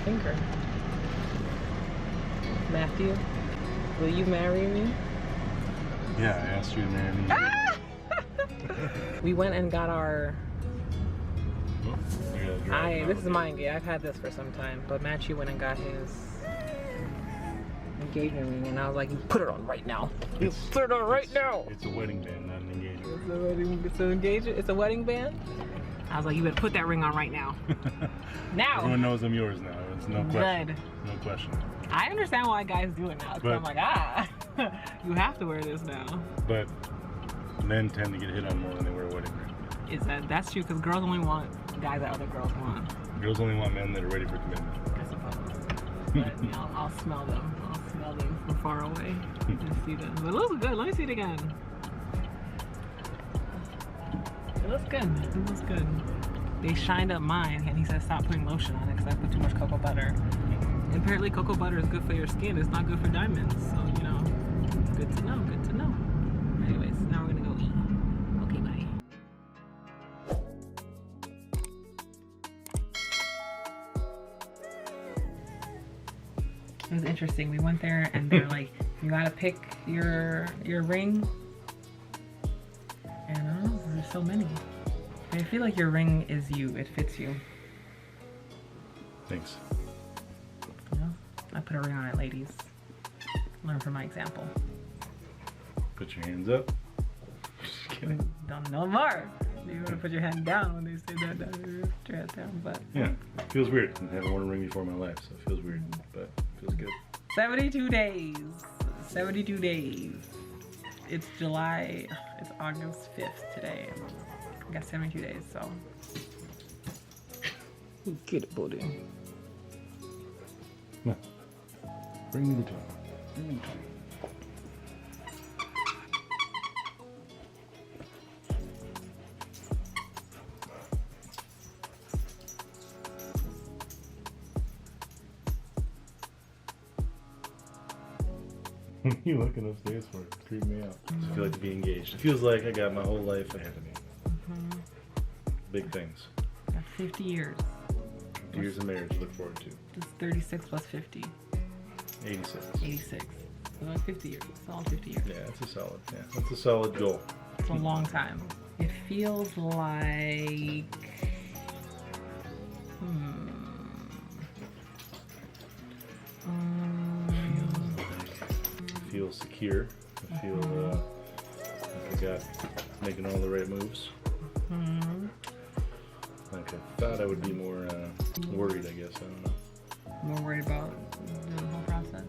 finger. Matthew, will you marry me? Yeah, I asked you to marry me. We went and got our... This is my engagement. I've had this for some time, but Matthew went and got his engagement ring, and I was like, "You put it on right now. You put it on right now." It's a wedding band, not an engagement. It's a wedding band. I was like, "You better put that ring on right now." Now. Everyone knows I'm yours now. It's no question. Good. No question. I understand why guys do it now. I'm like, you have to wear this now. But men tend to get hit on more when they wear a wedding ring. That's true, because girls only want guys that other girls want. Girls only want men that are ready for commitment. I suppose. But I'll smell them. I'll smell them from far away and see them. But it looks good. Let me see it again. It looks good. It looks good. They shined up mine, and he said stop putting lotion on it because I put too much cocoa butter. And apparently cocoa butter is good for your skin. It's not good for diamonds. So, you know, good to know. Good to know. Anyways, now we're going to go eat. Okay, bye. It was interesting. We went there and they're like, you gotta pick your ring. And I don't know, there's so many. I feel like your ring is you. It fits you. Thanks. You know? I put a ring on it, ladies. Learn from my example. Put your hands up. Just kidding. Don't know more. You want to put your hand down when they say that. Put your hand down, but yeah, it feels weird. I haven't worn a ring before in my life, so it feels weird, but it feels good. 72 days. 72 days. It's July. It's August 5th today. We got 72 days, so. Get it, buddy. Come on. Bring me the toy. Bring me the toy. What are you looking upstairs for? It's creeping me out. I feel like to be engaged. It feels like I got my whole life ahead of me. Big things. Got 50 years. 50 years of marriage to look forward to. It's 36 plus 50. 86. 86. So about 50 years. Solid 50 years. Yeah, it's a solid. Yeah, that's a solid goal. It's a long time. It feels like... I feel secure. I feel like I got making all the right moves. Like I thought I would be more worried, I guess. I don't know. More worried about the whole process.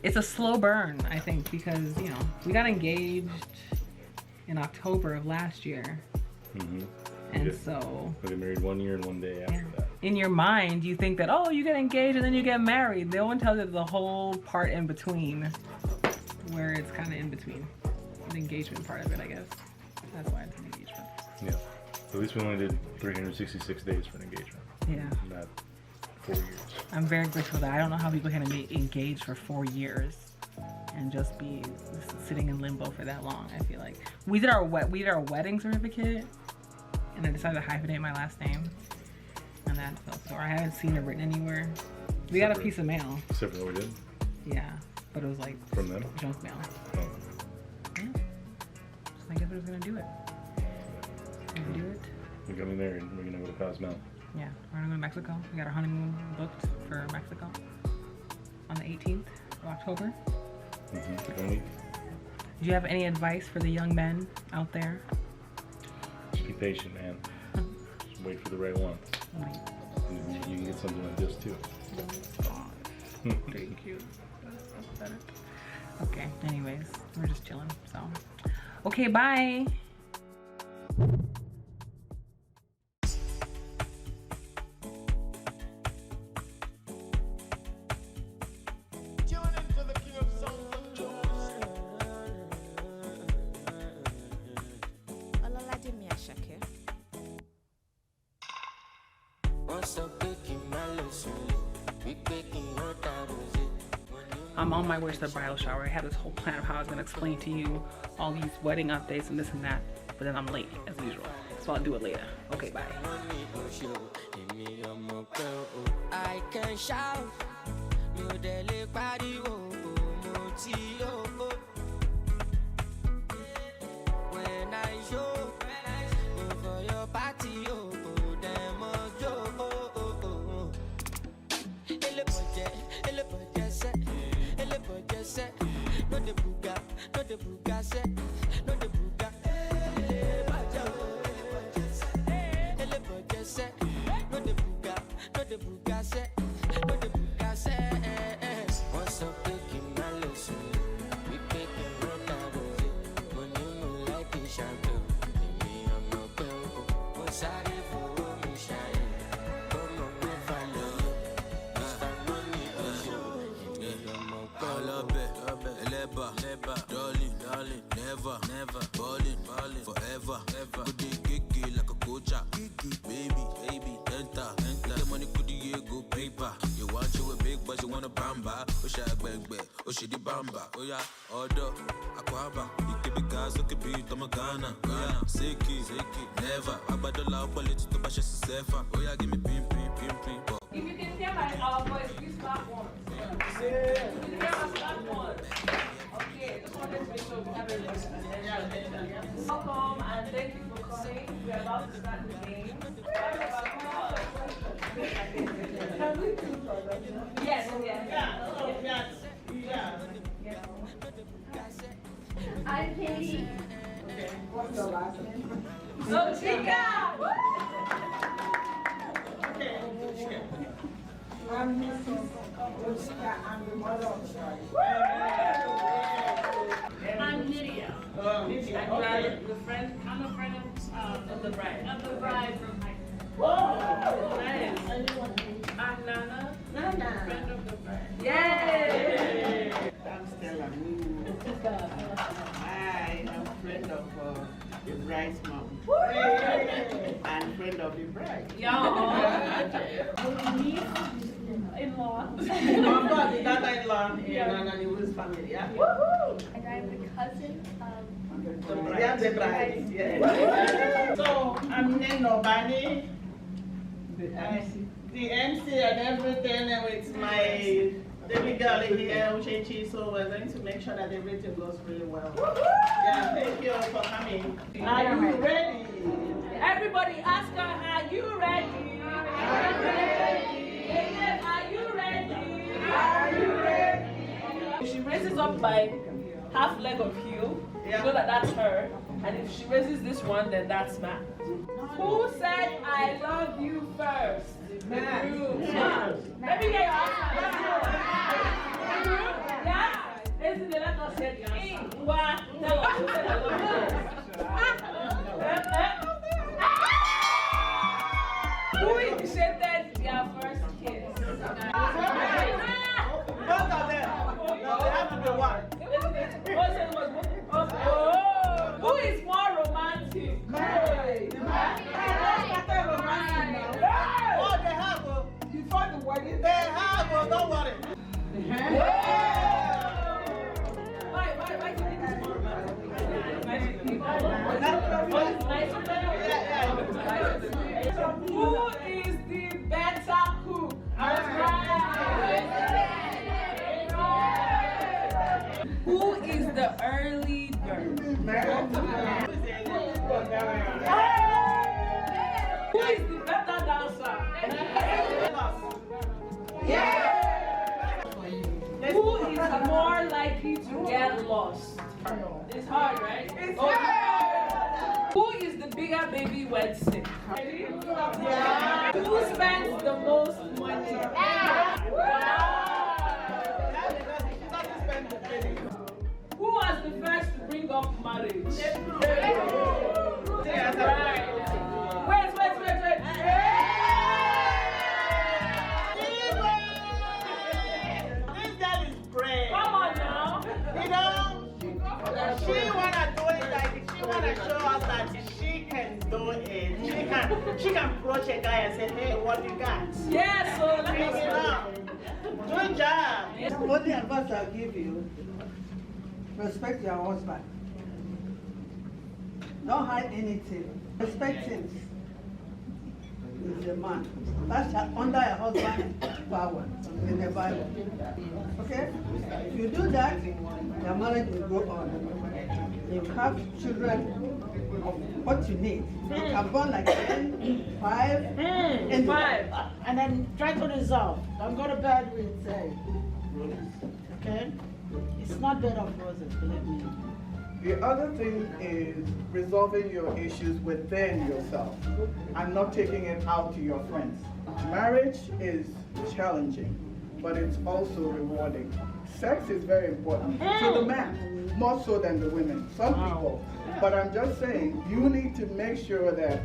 It's a slow burn, I think, because, you know, we got engaged in October of last year. And so... We got married 1 year and 1 day after that. In your mind, you think that, oh, you get engaged and then you get married. No one tells you the whole part in between, where it's kind of in between. The engagement part of it, I guess. That's why it's an engagement. Yeah. At least we only did 366 days for an engagement. Yeah. Not 4 years. I'm very grateful that I don't know how people can be engaged for 4 years and just be sitting in limbo for that long. I feel like we did our wedding certificate, and I decided to hyphenate my last name, and that felt sore. I haven't seen it written anywhere. We got a piece of mail. Except for what we did. Yeah, but it was like from them. Junk mail. Oh. Yeah. Just I guess I was gonna do it. Gonna do it. We're gonna be married. We're gonna go to Cozumel. Yeah, we're gonna go to Mexico. We got our honeymoon booked for Mexico on the 18th of October. 1 week. Do you have any advice for the young men out there? Just be patient, man. Just wait for the right one. You can get something like this too. Thank you. That's better. Okay, anyways, we're just chilling, so. Okay, bye. I'm on my way to the bridal shower. I had this whole plan of how I was going to explain to you all these wedding updates and this and that, but then I'm late as usual. so I'll do it later. Okay, bye. I can shout, when I show for your party, no the buga, no the buga set, no the buga. No the buga, no the buga set, no the buga set. What's up, taking my lesson? We taking road out of it. When you like it, shampoo. Me, I'm not going. What's sorry for me, shine. Come on, me follow you. Mr. Money, I love it, Eleba, darling, never, ballin', forever, good day, gigi like a coach, baby, enter, the money could you go paper, you want you a big but you want a bamba, oh she the bamba, oh yeah, order, aquaba, you keep it gas, you keep it, Ghana, Seki, never, Abadola, politics to bash yourself, oh yeah, give me pim, If you can hear my voice, please clap once. If you can hear us, clap once. Okay, just wanted to make sure we have everybody. Welcome and thank you for coming. We're about to start the game. Yes. I'm Katie. Okay. What's your last name? So Chica! I'm Mrs. Oscar. I'm the mother of the I'm Lydia. I'm a friend of the bride. Of the bride from high school. I'm Nana. Friend of the bride. Yay! I'm Stella. I am friend of the bride's mom. And friend of the bride. In-law. The daughter-in-law in Nana Niwu's family, yeah? And I'm the cousin of The bride, yeah. So, I'm Neno Bani, the MC and everything, and with my baby girl here, Uchechi, so we're going to make sure that everything goes really well. Yeah, thank you for coming. Are you ready? Everybody ask her, are you ready? Are you ready? Are you ready? Are you ready? If she raises up my half leg of heel, you know that that's her. And if she raises this one, then that's Matt. Who said I love you first? Matt. Let me get your answer. Yeah? Isn't the letter said, Ingwa, tell us who said I love you first. Who initiated their first kiss? Both of them. No, they have to be one. Who is more romantic? Oh, they have before the wedding. They have, don't worry. Why do you think it's more romantic? Who is the better cook? Who is the early bird? Who is the better dancer? Who is more likely to get lost? It's hard, right? It's hard. Who is the bigger baby wet sick? Who spends the most money? Who was the first to bring up marriage? Wait. This girl is brave. Come on now. You know, she wanna do it like she wanna show us that she can do it. She can approach a guy and say, hey, what you got? Yeah, so let Bring it us up. Good job. Only advice I'll give you, respect your husband. Don't hide anything. Respecting is a man. That's under a husband's power in the Bible. Okay? If you do that, your marriage will go on. You have children of what you need. You can born like 10, 5, and 5. And then try to resolve. Don't go to bed with okay? It's not bed of roses, believe me. The other thing is resolving your issues within yourself and not taking it out to your friends. Marriage is challenging, but it's also rewarding. Sex is very important to the man, more so than the women. Some people. But I'm just saying, you need to make sure that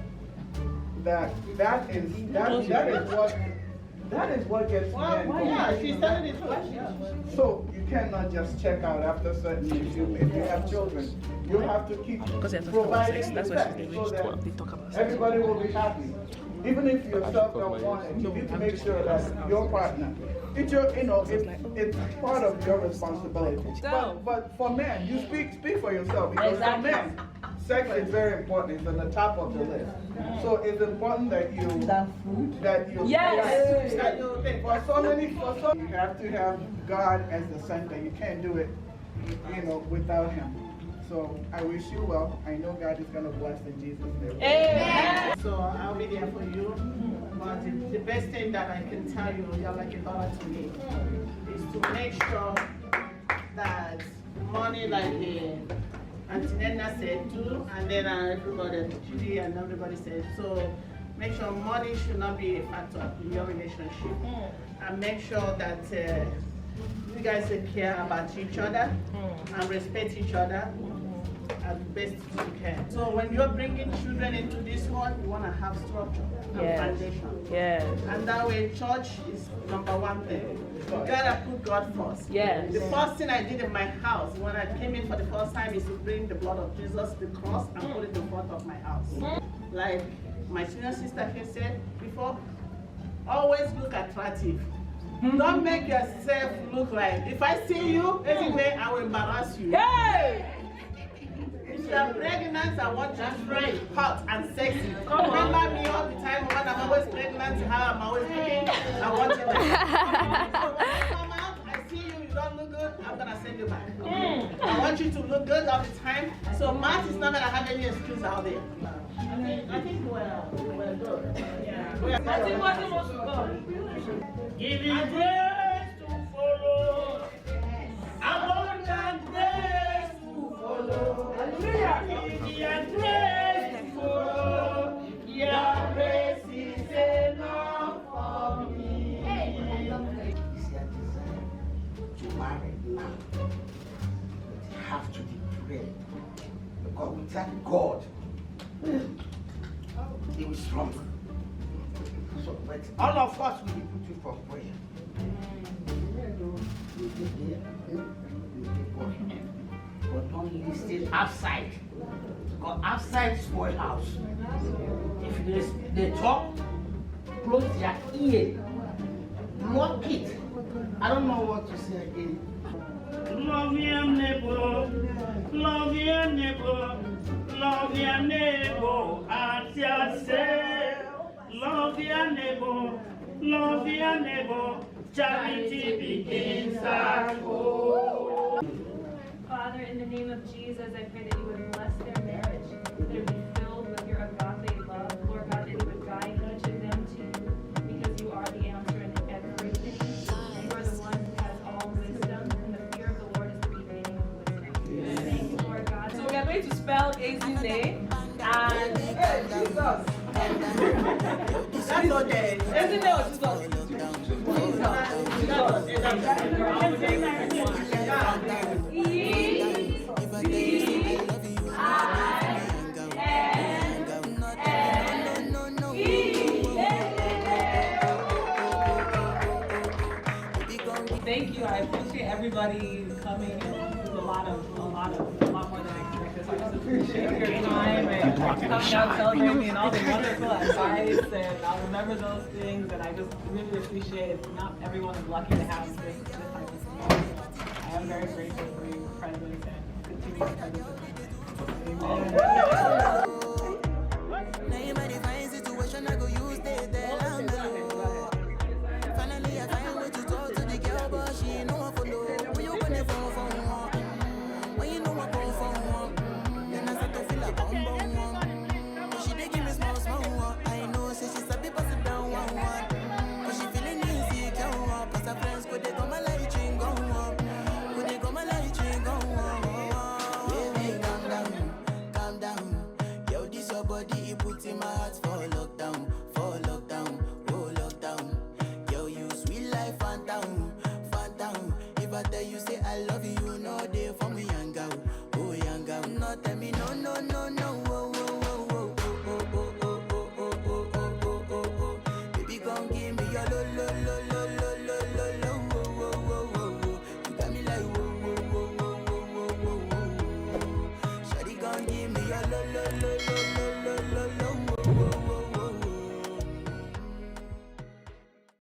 is what gets men going. Yeah, she's telling the truth. So you cannot just check out after certain if you have children. You have to keep providing the sex so that everybody will be happy. Even if yourself don't want it, you need to make sure that your partner, it's your, it's part of your responsibility. But for men, you speak for yourself, because for men, sex is very important. It's on the top of the list. So it's important that you Yes. for some you have to have God as the center. You can't do it, without Him. So I wish you well. I know God is gonna bless in Jesus' name. Amen. So I'll be there for you. But the best thing that I can tell you, you're like a daughter to me, is to make sure that money, like Auntie Nena said too, and then everybody, Judy and everybody said, so make sure money should not be a factor in your relationship. And make sure that you guys care about each other and respect each other as best you can. So when you're bringing children into this world, you want to have structure and foundation. Yes. And that way, church is number one thing. You gotta put God first. Yes. The first thing I did in my house when I came in for the first time is to bring the blood of Jesus, the cross, and put it in front of my house. Like my senior sister here said before, always look attractive. Don't make yourself look like, if I see you anyway, I will embarrass you. Hey! If you're pregnant, I want you to be hot and sexy. Remember me all the time when I'm always pregnant, how I'm always looking. I want you like that. So when I come out, I see you, you don't look good, I'm gonna send you back. I want you to look good all the time. So Matt is not gonna have any excuse out there. I think we're good. Yeah. I think what's the most good? Give you grace to follow. Abundant grace to follow. Hallelujah. Give you grace to follow. Your grace is enough for me. It's your desire to marry now. You have to be prayed. Because without God, He will strong. So, but all of us will be put you for prayer. But don't listen outside. Because outside small house. If they talk, close their ear. Lock it. I don't know what to say again. Love your neighbor, love your neighbor, love your neighbor as yourself. Love your neighbor, love your neighbor. Charity begins at home. Father, in the name of Jesus, I pray that you would bless their marriage, that it would be filled with your agape love. Lord God, that you would guide each of them to you, because you are the answer in everything. You are the one who has all wisdom, and the fear of the Lord is the beginning of wisdom. Thank you, Lord God. So we're going to spell Ezinne and Jesus. That's okay. Ezinne or Jesus? Thank you. I appreciate everybody coming. It was a lot more than I expected. So I just appreciate your time and coming out, celebrating, and all the wonderful advice. And I'll remember those things. And I just really appreciate it. Not everyone is lucky to have this type of support. So I am very grateful for your presence and continued presence. Amen. lo lo lo lo lo